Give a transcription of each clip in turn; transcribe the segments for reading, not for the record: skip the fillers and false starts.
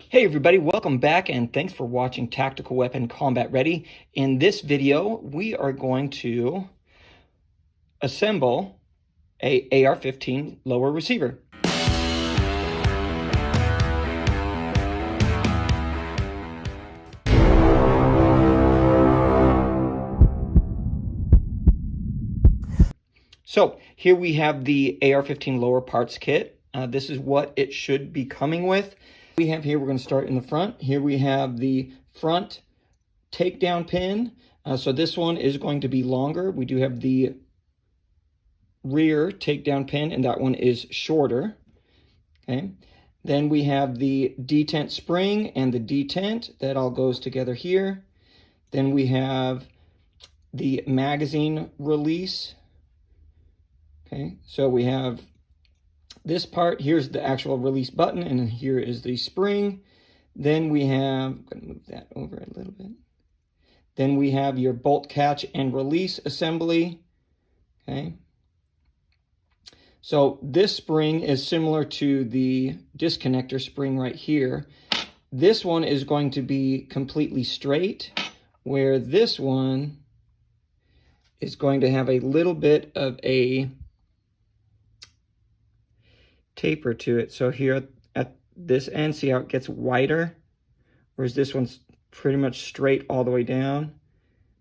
Hey everybody, welcome back and thanks for watching Tactical Weapon Combat Ready. In this video, we are going to assemble a AR-15 lower receiver. So here we have the AR-15 lower parts kit. This is what it should be coming with. We have here, we're going to start in the front. Here we have the front takedown pin. So this one is going to be longer. We do have the rear takedown pin, and that one is shorter. Okay. Then we have the detent spring and the detent. That all goes together here. Then we have the magazine release. Okay, so we have this part. Here's the actual release button, and here is the spring. Then we have, I'm going to move that over a little bit. Then we have your bolt catch and release assembly. Okay. So this spring is similar to the disconnector spring right here. This one is going to be completely straight, where this one is going to have a little bit of a taper to it. So here at this end, see how it gets wider? Whereas this one's pretty much straight all the way down.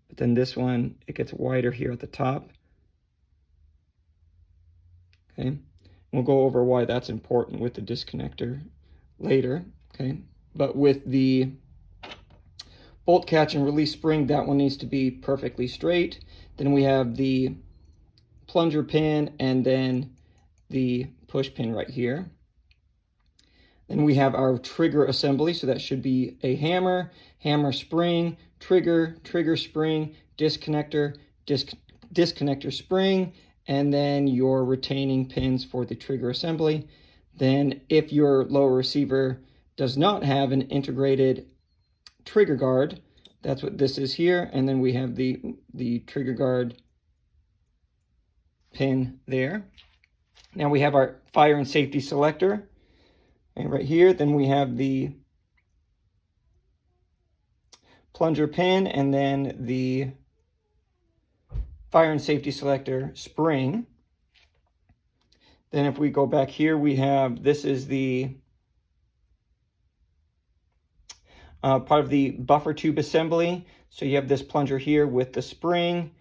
But then this one, it gets wider here at the top. Okay, we'll go over why that's important with the disconnector later. Okay, but with the bolt catch and release spring, that one needs to be perfectly straight. Then we have the plunger pin and then the push pin right here. Then we have our trigger assembly, so that should be a hammer, hammer spring, trigger, trigger spring, disconnector, disconnector spring, and then your retaining pins for the trigger assembly. Then if your lower receiver does not have an integrated trigger guard, that's what this is here, and then we have the trigger guard pin there. Now we have our fire and safety selector right here. Then we have the plunger pin and then the fire and safety selector spring. Then if we go back here, we have, this is the part of the buffer tube assembly. So you have this plunger here with the spring.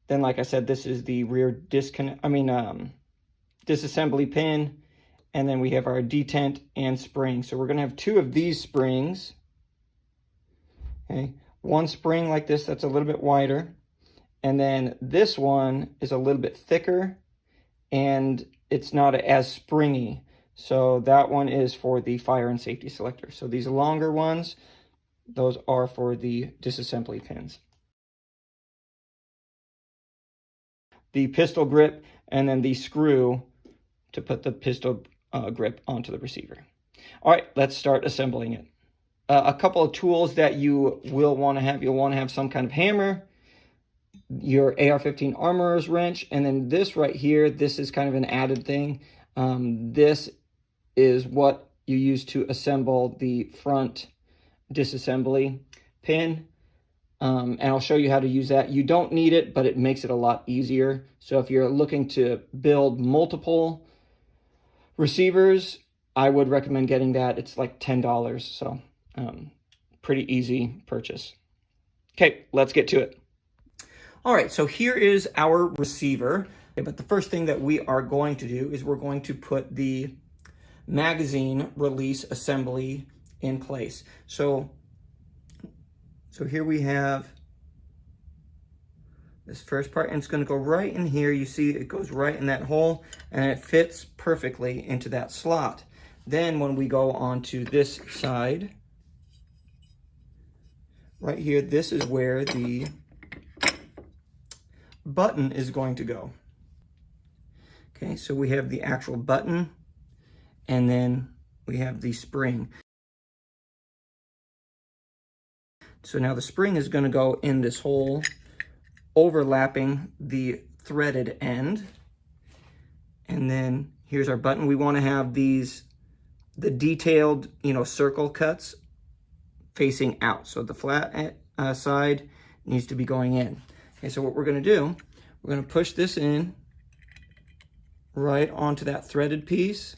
Then, like I said, this is the rear disassembly pin, and then we have our detent and spring. So we're going to have two of these springs. Okay, one spring like this that's a little bit wider, and then this one is a little bit thicker, and it's not as springy. So that one is for the fire and safety selector. So these longer ones, those are for the disassembly pins. The pistol grip, and then the screw to put the pistol grip onto the receiver. All right, let's start assembling it. A couple of tools that you will want to have. You'll want to have some kind of hammer, your AR-15 armorer's wrench, and then this right here, this is kind of an added thing. This is what you use to assemble the front disassembly pin. And I'll show you how to use that. You don't need it, but it makes it a lot easier. So if you're looking to build multiple receivers, I would recommend getting that. It's like $10, so pretty easy purchase. Okay, let's get to it. All right, so here is our receiver. But the first thing that we are going to do is we're going to put the magazine release assembly in place. So here we have this first part, and it's going to go right in here. You see it goes right in that hole, and it fits perfectly into that slot. Then when we go on to this side, right here, this is where the button is going to go. Okay, so we have the actual button, and then we have the spring. So now the spring is going to go in this hole, overlapping the threaded end. And then here's our button. We want to have these the detailed, circle cuts facing out. So the flat side needs to be going in. Okay, so what we're going to do, we're going to push this in right onto that threaded piece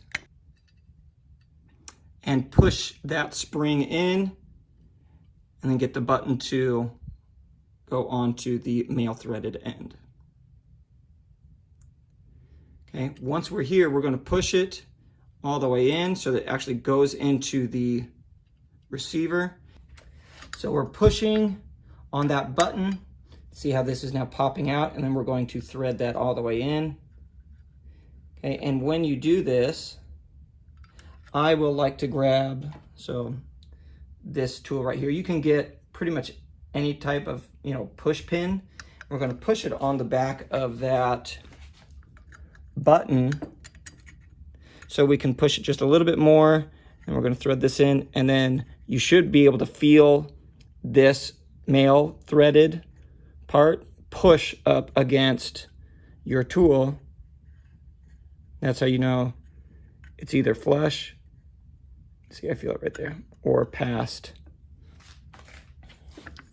and push that spring in, and then get the button to go onto the male threaded end. Okay, once we're here, we're going to push it all the way in so that it actually goes into the receiver. So we're pushing on that button. See how this is now popping out, and then we're going to thread that all the way in. Okay, and when you do this, I will like to grab, this tool right here. You can get pretty much any type of, push pin. We're going to push it on the back of that button so we can push it just a little bit more, and we're going to thread this in, and then you should be able to feel this male threaded part push up against your tool. That's how you know it's either flush, see, I feel it right there, or past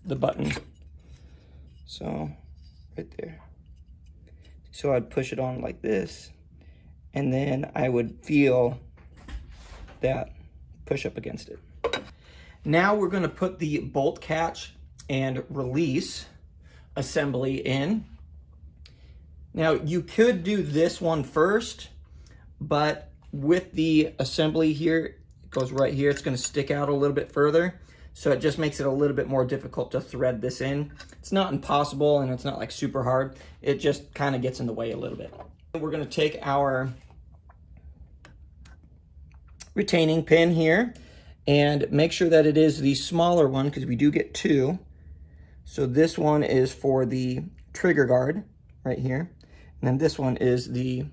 the button. So right there. So I'd push it on like this, and then I would feel that push up against it. Now we're going to put the bolt catch and release assembly in. Now you could do this one first, but with the assembly here, it goes right here, it's going to stick out a little bit further. So it just makes it a little bit more difficult to thread this in. It's not impossible, and it's not like super hard. It just kind of gets in the way a little bit. We're going to take our retaining pin here and make sure that it is the smaller one, because we do get two. So this one is for the trigger guard right here. And then this one is the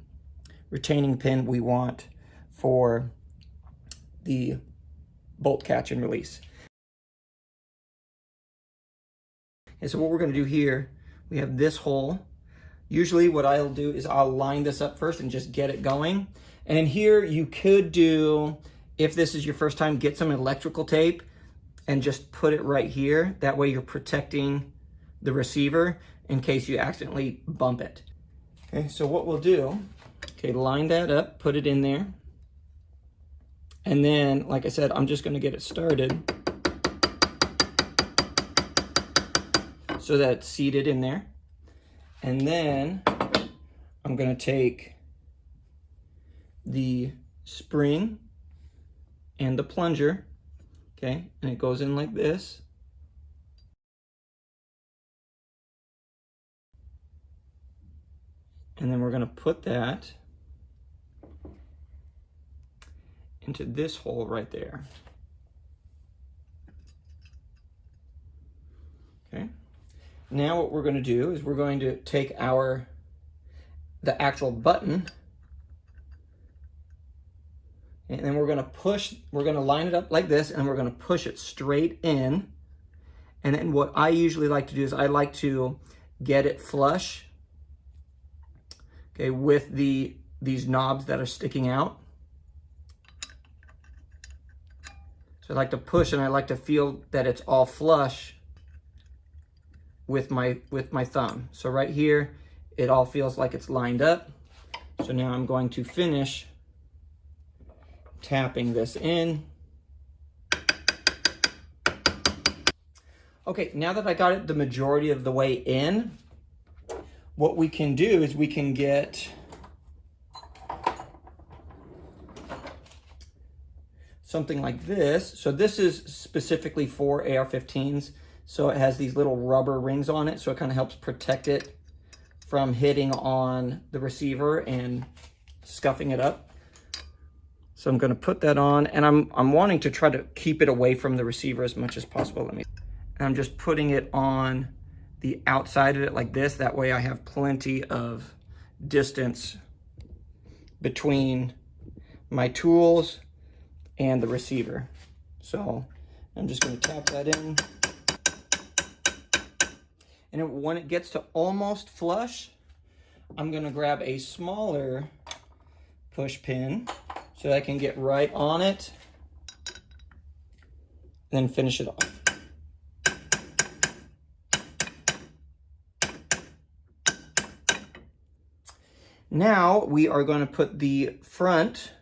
retaining pin we want for the bolt catch and release. And so what we're going to do here, we have this hole. Usually what I'll do is I'll line this up first and just get it going. And in here you could do, if this is your first time, get some electrical tape and just put it right here. That way you're protecting the receiver in case you accidentally bump it. Okay, so what we'll do, line that up, put it in there. And then, like I said, I'm just going to get it started so that it's seated in there. And then I'm going to take the spring and the plunger, and it goes in like this. And then we're going to put that into this hole right there. Okay. Now what we're going to do is we're going to take the actual button, and then we're going to line it up like this, and we're going to push it straight in. And then what I usually like to do is I like to get it flush, with these knobs that are sticking out. So I like to push, and I like to feel that it's all flush with my thumb. So right here, it all feels like it's lined up. So now I'm going to finish tapping this in. Okay, now that I got it the majority of the way in, what we can do is we can get something like this. So this is specifically for AR-15s. So it has these little rubber rings on it, so it kind of helps protect it from hitting on the receiver and scuffing it up. So I'm going to put that on, and I'm wanting to try to keep it away from the receiver as much as possible. And I'm just putting it on the outside of it like this. That way I have plenty of distance between my tools and the receiver. So I'm just going to tap that in. And when it gets to almost flush, I'm going to grab a smaller push pin. so that I can get right on it, and then finish it off. Now we are going to put the front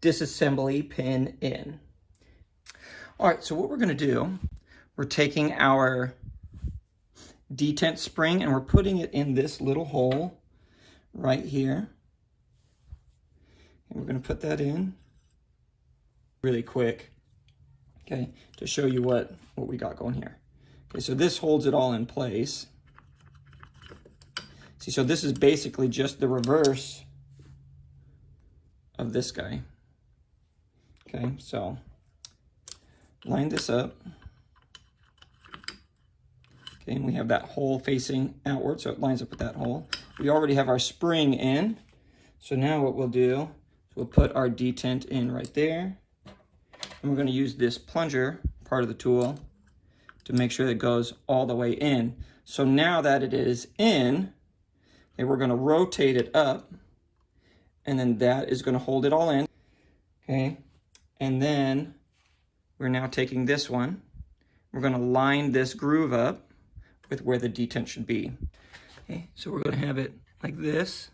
disassembly pin in. All right, so what we're going to do, we're taking our detent spring and we're putting it in this little hole right here. And we're going to put that in really quick, okay, to show you what we got going here. Okay, so this holds it all in place. See, so this is basically just the reverse of this guy. Okay, so line this up. Okay, and we have that hole facing outward, so it lines up with that hole. We already have our spring in. So now what we'll do is we'll put our detent in right there. And we're going to use this plunger part of the tool to make sure that it goes all the way in. So now that it is in, okay, we're going to rotate it up, and then that is going to hold it all in. Okay, and then we're now taking this one. We're going to line this groove up with where the detent should be. Okay, so we're going to have it like this.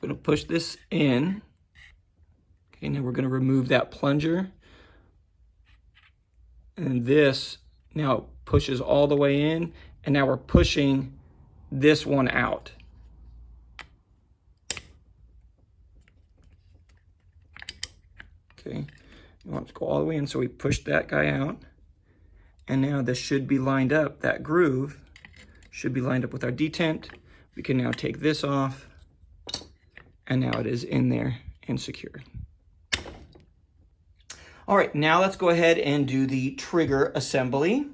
We're going to push this in. Okay, now we're going to remove that plunger. And this now pushes all the way in, and now we're pushing this one out. Okay, you want it to go all the way in, so we push that guy out. And now this should be lined up, that groove should be lined up with our detent. We can now take this off, and now it is in there and secured. All right, now let's go ahead and do the trigger assembly.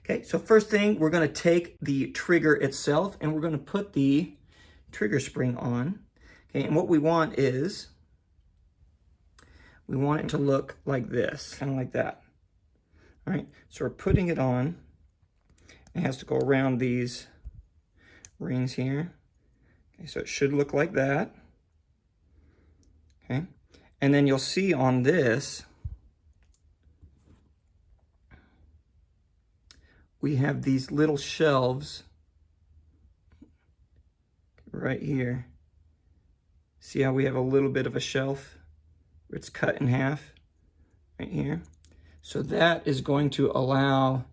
Okay, so first thing, we're gonna take the trigger itself and we're gonna put the trigger spring on. Okay, and what we want is, we want it to look like this, kind of like that. All right, so we're putting it on. It has to go around these rings here. Okay, so it should look like that. Okay, and then you'll see on this, we have these little shelves right here. See how we have a little bit of a shelf where it's cut in half right here? So that is going to allow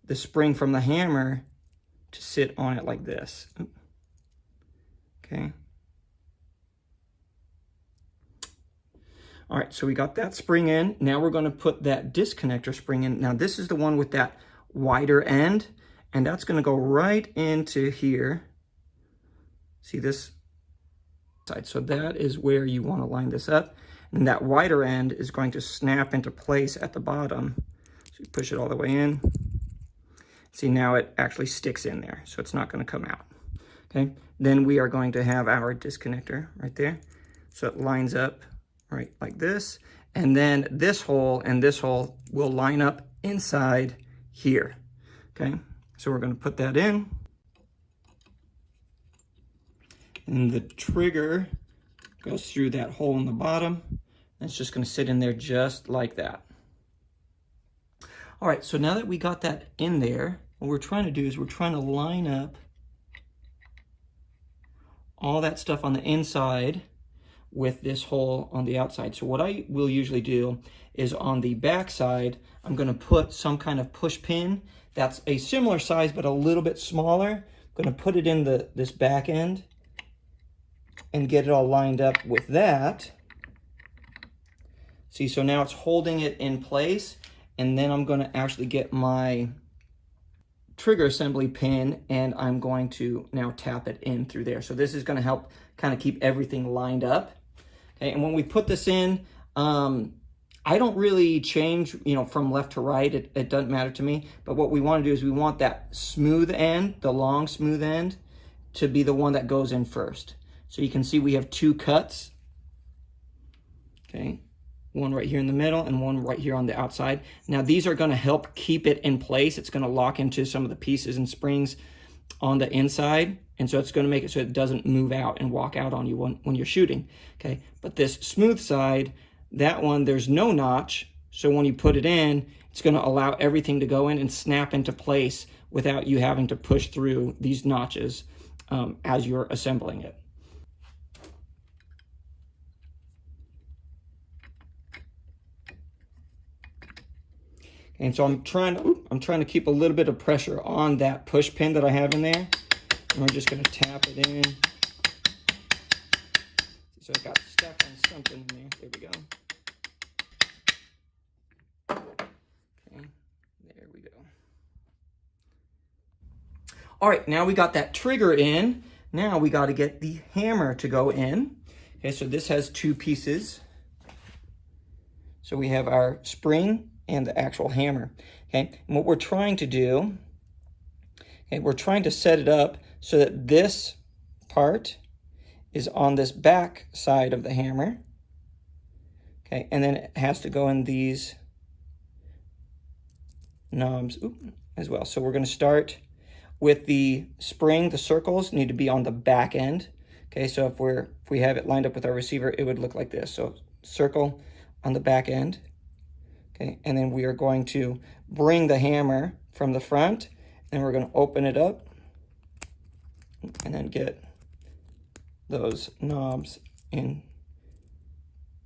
the spring from the hammer to sit on it like this. Okay. All right, so we got that spring in. Now we're going to put that disconnector spring in. Now this is the one with that wider end, and that's going to go right into here. See this side? So that is where you want to line this up. And that wider end is going to snap into place at the bottom. So you push it all the way in. See, now it actually sticks in there, so it's not going to come out. Okay, then we are going to have our disconnector right there. So it lines up right like this. And then this hole and this hole will line up inside here. Okay, so we're going to put that in. And the trigger goes through that hole in the bottom. And it's just going to sit in there just like that. All right, so now that we got that in there, what we're trying to do is we're trying to line up all that stuff on the inside with this hole on the outside. So what I will usually do is on the back side, I'm going to put some kind of push pin that's a similar size but a little bit smaller. I'm going to put it in this back end and get it all lined up with that. See, so now it's holding it in place, and then I'm going to actually get my trigger assembly pin and I'm going to now tap it in through there. So this is going to help kind of keep everything lined up. Okay, and when we put this in, I don't really change, from left to right. It doesn't matter to me. But what we want to do is we want that smooth end, the long smooth end, to be the one that goes in first. So you can see we have two cuts. Okay, one right here in the middle and one right here on the outside. Now these are going to help keep it in place. It's going to lock into some of the pieces and springs on the inside, and so it's going to make it so it doesn't move out and walk out on you when you're shooting, okay? But this smooth side, that one, there's no notch, so when you put it in, it's going to allow everything to go in and snap into place without you having to push through these notches as you're assembling it. And so I'm trying to keep a little bit of pressure on that push pin that I have in there. And we're just going to tap it in. So it got stuck on something in there. There we go. Okay, there we go. All right, now we got that trigger in. Now we got to get the hammer to go in. Okay, so this has two pieces. So we have our spring and the actual hammer, okay? And what we're trying to do, okay, we're trying to set it up so that this part is on this back side of the hammer, okay? And then it has to go in these knobs as well. So we're gonna start with the spring. The circles need to be on the back end, okay? So if we have it lined up with our receiver, it would look like this. So circle on the back end. Okay, and then we are going to bring the hammer from the front, and we're going to open it up and then get those knobs in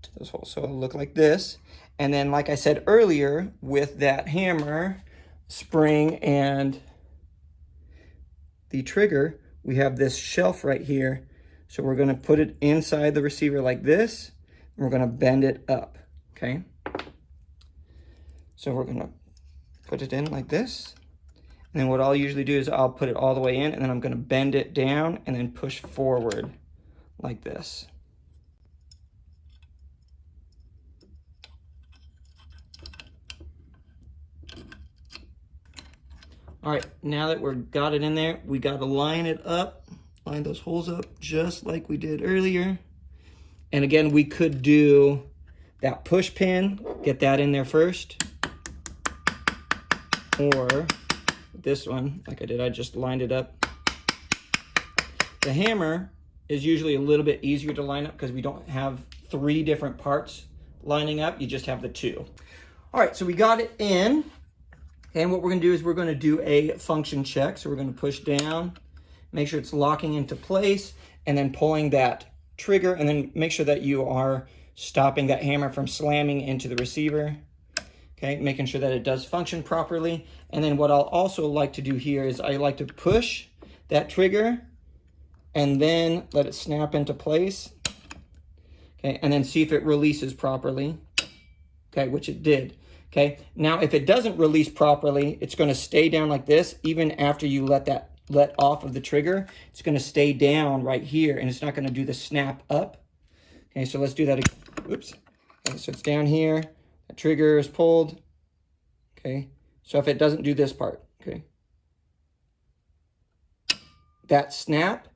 to those holes. So it'll look like this. And then, like I said earlier, with that hammer, spring, and the trigger, we have this shelf right here. So we're going to put it inside the receiver like this, and we're going to bend it up, okay? So we're going to put it in like this. And then what I'll usually do is I'll put it all the way in, and then I'm going to bend it down and then push forward like this. All right, now that we've got it in there, we got to line it up, line those holes up just like we did earlier. And again, we could do that push pin, get that in there first. Or this one, like I did, I just lined it up. The hammer is usually a little bit easier to line up because we don't have 3 different parts lining up. You just have the 2. All right, so we got it in. And what we're going to do is we're going to do a function check. So we're going to push down, make sure it's locking into place, and then pulling that trigger, and then make sure that you are stopping that hammer from slamming into the receiver. Okay, making sure that it does function properly. And then what I'll also like to do here is I like to push that trigger and then let it snap into place. Okay, and then see if it releases properly. Okay, which it did. Okay, now if it doesn't release properly, it's going to stay down like this. Even after you let off of the trigger, it's going to stay down right here, and it's not going to do the snap up. Okay, so let's do that again. Oops. Okay, so it's down here. The trigger is pulled, okay? So if it doesn't do this part, okay? That snap,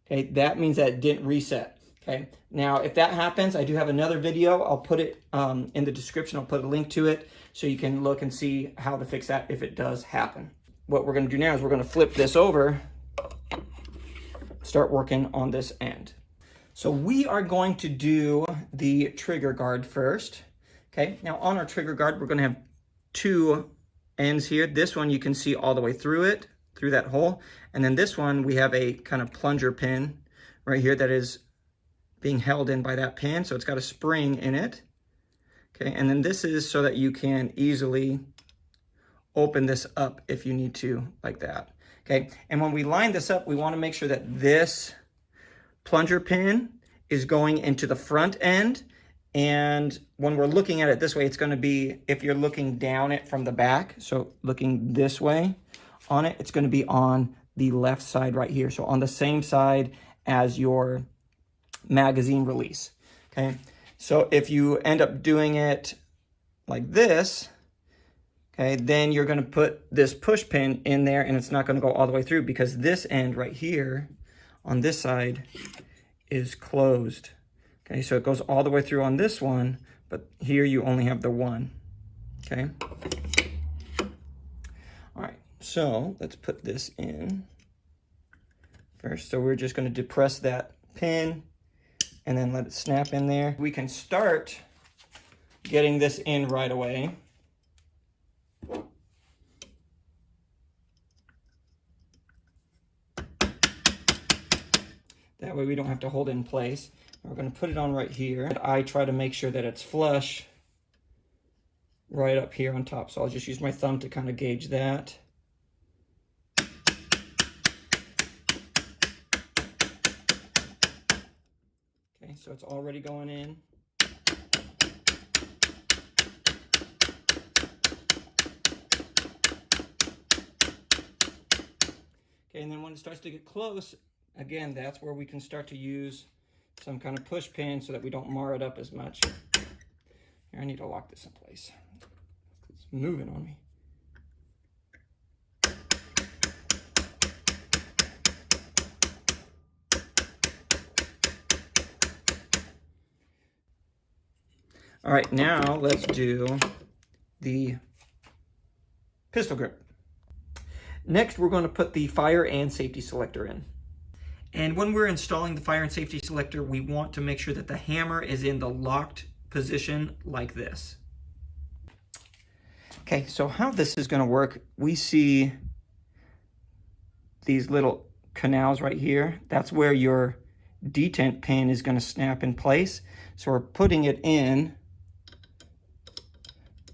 okay, that means that it didn't reset, okay? Now, if that happens, I do have another video. I'll put it in the description. I'll put a link to it so you can look and see how to fix that if it does happen. What we're gonna do now is we're gonna flip this over, start working on this end. So we are going to do the trigger guard first. Okay, now on our trigger guard, we're going to have 2 ends here. This one you can see all the way through it, through that hole. And then this one, we have a kind of plunger pin right here that is being held in by that pin. So it's got a spring in it. Okay, and then this is so that you can easily open this up if you need to, like that. Okay, and when we line this up, we want to make sure that this plunger pin is going into the front end. And when we're looking at it this way, it's going to be, if you're looking down it from the back, so looking this way on it, it's going to be on the left side right here. So on the same side as your magazine release, okay? So if you end up doing it like this, okay, then you're going to put this push pin in there, and it's not going to go all the way through because this end right here on this side is closed. Okay, so it goes all the way through on this one, but here you only have the one, okay? All right, so let's put this in. first. So we're just going to depress that pin and then let it snap in there. We can start getting this in right away. That way we don't have to hold it in place. We're going to put it on right here. I try to make sure that it's flush right up here on top. So I'll just use my thumb to kind of gauge that. Okay, so it's already going in. Okay, and then when it starts to get close, again, that's where we can start to use some kind of push pin so that we don't mar it up as much. Here, I need to lock this in place. It's moving on me. All right, now let's do the pistol grip. Next, we're going to put the fire and safety selector in. And when we're installing the fire and safety selector, we want to make sure that the hammer is in the locked position like this. Okay, so how this is going to work, we see these little canals right here. That's where your detent pin is going to snap in place. So we're putting it in.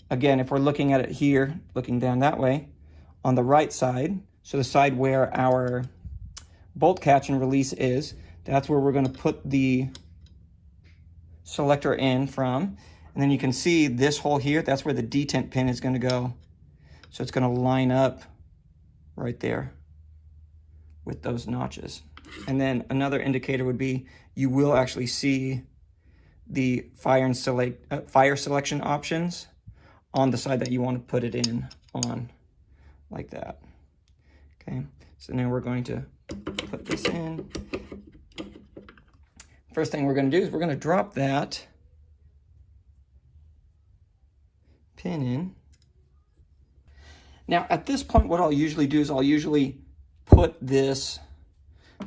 Again, if we're looking at it here, looking down that way, on the right side, so the side where our bolt catch and release is, that's where we're going to put the selector in from. And then you can see this hole here, that's where the detent pin is going to go. So it's going to line up right there with those notches. And then another indicator would be you will actually see the fire selection options on the side that you want to put it in on, like that. Okay, so now we're going to put this in. First thing we're going to do is we're going to drop that pin in. Now at this point, what I'll usually do is I'll usually put the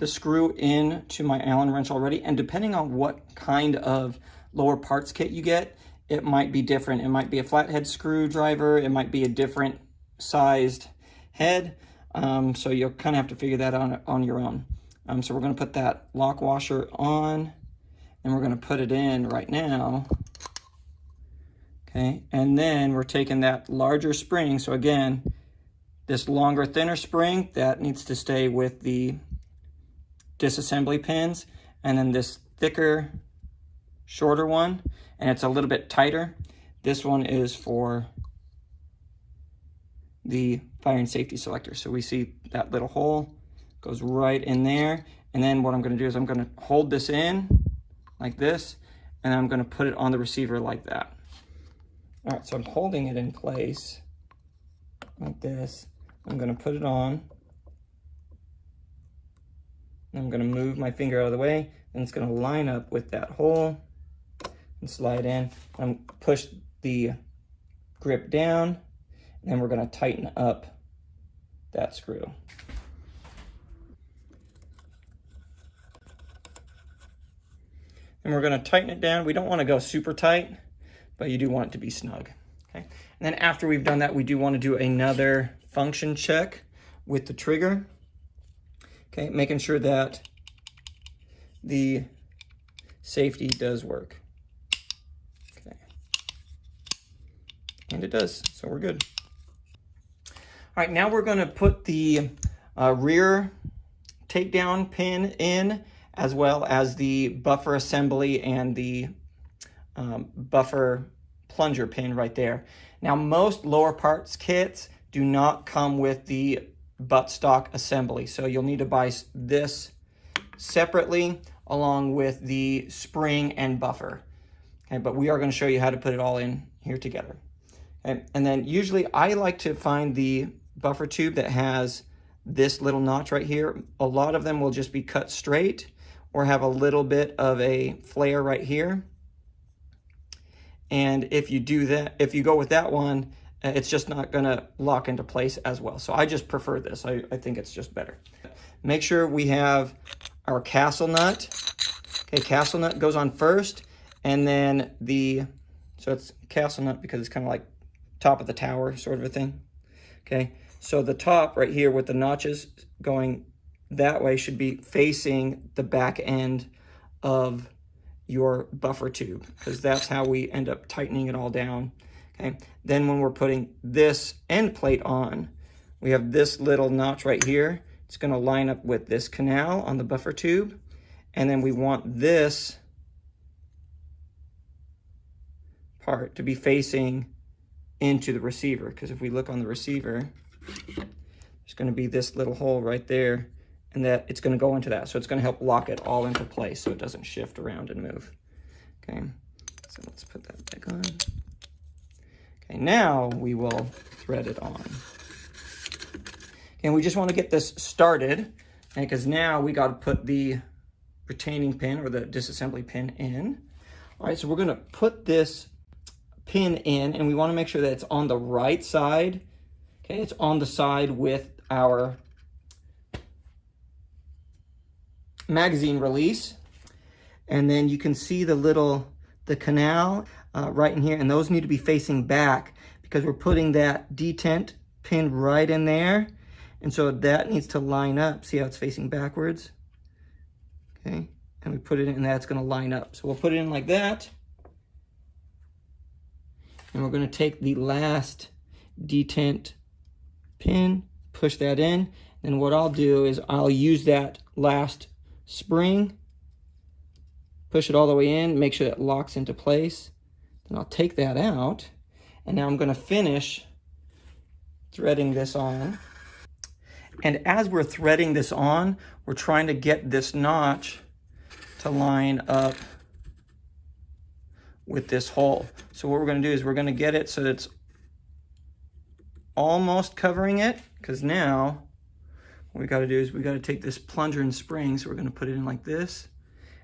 screw in to my Allen wrench already, and depending on what kind of lower parts kit you get, it might be different. It might be a flathead screwdriver, it might be a different sized head, so you'll kind of have to figure that out on your own. So we're going to put that lock washer on, and we're going to put it in right now. Okay, and then we're taking that larger spring. So again, this longer, thinner spring, that needs to stay with the disassembly pins, and then this thicker, shorter one, and it's a little bit tighter. This one is for the fire and safety selector. So we see that little hole goes right in there. And then what I'm going to do is I'm going to hold this in like this, and I'm going to put it on the receiver like that. All right, so I'm holding it in place like this. I'm going to put it on. I'm going to move my finger out of the way, and it's going to line up with that hole and slide in. I'm push the grip down, and then we're going to tighten up that screw. And we're going to tighten it down. We don't want to go super tight, but you do want it to be snug. Okay. And then after we've done that, we do want to do another function check with the trigger. Okay, making sure that the safety does work. Okay. And it does, so we're good. All right, now we're going to put the rear takedown pin in, as well as the buffer assembly and the buffer plunger pin right there. Now, most lower parts kits do not come with the buttstock assembly, so you'll need to buy this separately along with the spring and buffer. Okay, but we are going to show you how to put it all in here together. Okay, and then usually I like to find the buffer tube that has this little notch right here. A lot of them will just be cut straight or have a little bit of a flare right here. And if you do that, if you go with that one, it's just not going to lock into place as well. So I just prefer this. I think it's just better. make sure we have our castle nut. Okay, castle nut goes on first, and then so it's castle nut because it's kind of like top of the tower sort of a thing. Okay, so the top right here with the notches going that way should be facing the back end of your buffer tube, because that's how we end up tightening it all down. Okay, then when we're putting this end plate on, we have this little notch right here. It's going to line up with this canal on the buffer tube, and then we want this part to be facing into the receiver, because if we look on the receiver, there's going to be this little hole right there, and that it's going to go into that. So it's going to help lock it all into place so it doesn't shift around and move. Okay, so let's put that back on. Okay, now we will thread it on. And we just want to get this started, because now we got to put the retaining pin or the disassembly pin in. All right, so we're going to put this pin in, and we want to make sure that it's on the right side. Okay, it's on the side with our magazine release. And then you can see the canal right in here, and those need to be facing back because we're putting that detent pin right in there. And so that needs to line up. See how it's facing backwards? Okay, and we put it in, and that's going to line up. So we'll put it in like that. And we're going to take the last detent pin, push that in. And what I'll do is I'll use that last spring, push it all the way in, make sure that locks into place. Then I'll take that out. And now I'm going to finish threading this on. And as we're threading this on, we're trying to get this notch to line up with this hole. So what we're going to do is we're going to get it so that it's almost covering it, because now what we got to do is we got to take this plunger and spring. So we're going to put it in like this,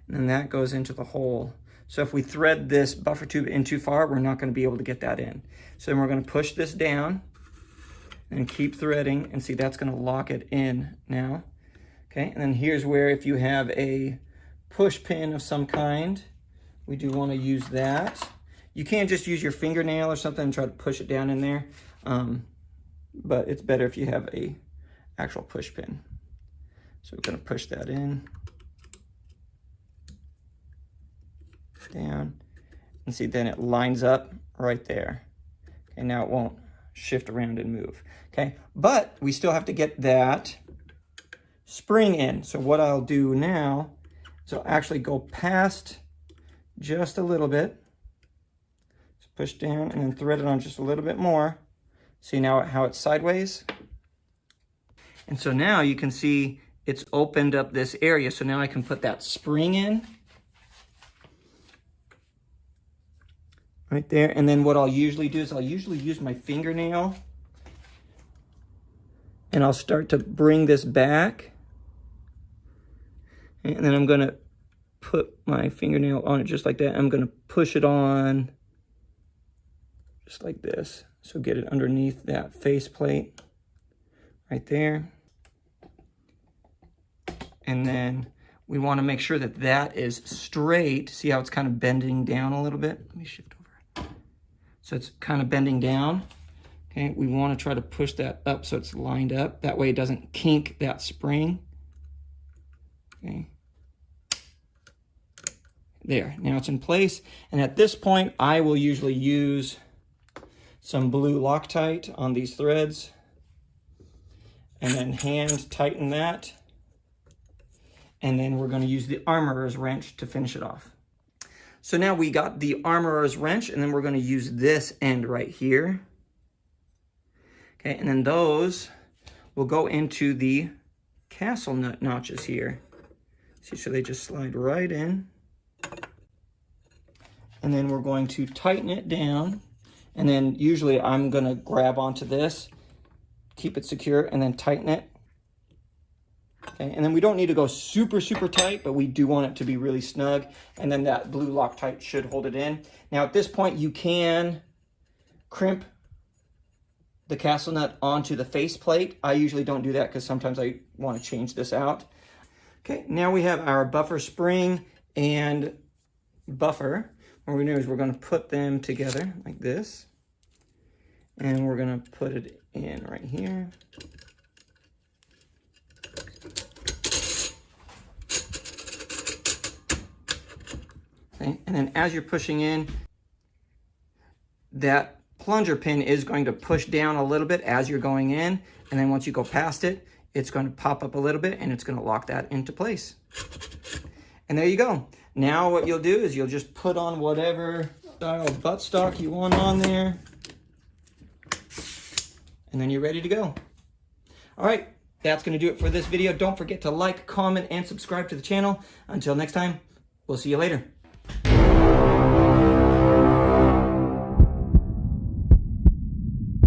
and then that goes into the hole. So if we thread this buffer tube in too far, we're not going to be able to get that in. So then we're going to push this down and keep threading, and see that's going to lock it in now. Okay, and then here's where if you have a push pin of some kind, we do want to use that. You can't just use your fingernail or something and try to push it down in there, but it's better if you have a actual push pin. So we're going to push that in, down, and see then it lines up right there. Okay, now it won't shift around and move. Okay, but we still have to get that spring in. So what I'll do now is I'll actually go past just a little bit, just push down and then thread it on just a little bit more. See now how it's sideways? And so now you can see it's opened up this area. So now I can put that spring in right there. And then what I'll usually do is I'll usually use my fingernail, and I'll start to bring this back. And then I'm going to put my fingernail on it just like that. I'm going to push it on just like this. So get it underneath that face plate right there. And then we want to make sure that that is straight. See how it's kind of bending down a little bit? Let me shift over. So it's kind of bending down. Okay, we want to try to push that up so it's lined up. That way it doesn't kink that spring. Okay. There, now it's in place. And at this point, I will usually use some blue Loctite on these threads and then hand tighten that. And then we're going to use the armorer's wrench to finish it off. So now we got the armorer's wrench, and then we're going to use this end right here. Okay, and then those will go into the castle nut notches here. See, so they just slide right in. And then we're going to tighten it down. And then usually I'm going to grab onto this, keep it secure, and then tighten it. Okay, and then we don't need to go super, super tight, but we do want it to be really snug. And then that blue Loctite should hold it in. Now at this point, you can crimp the castle nut onto the faceplate. I usually don't do that because sometimes I want to change this out. Okay, now we have our buffer spring and buffer. What we're going to do is we're going to put them together like this. And we're going to put it in right here. Okay, and then as you're pushing in, that plunger pin is going to push down a little bit as you're going in, and then once you go past it, it's going to pop up a little bit and it's going to lock that into place. And there you go. Now what you'll do is you'll just put on whatever style buttstock you want on there, and then you're ready to go. All right, that's going to do it for this video. Don't forget to like, comment, and subscribe to the channel. Until next time, we'll see you later.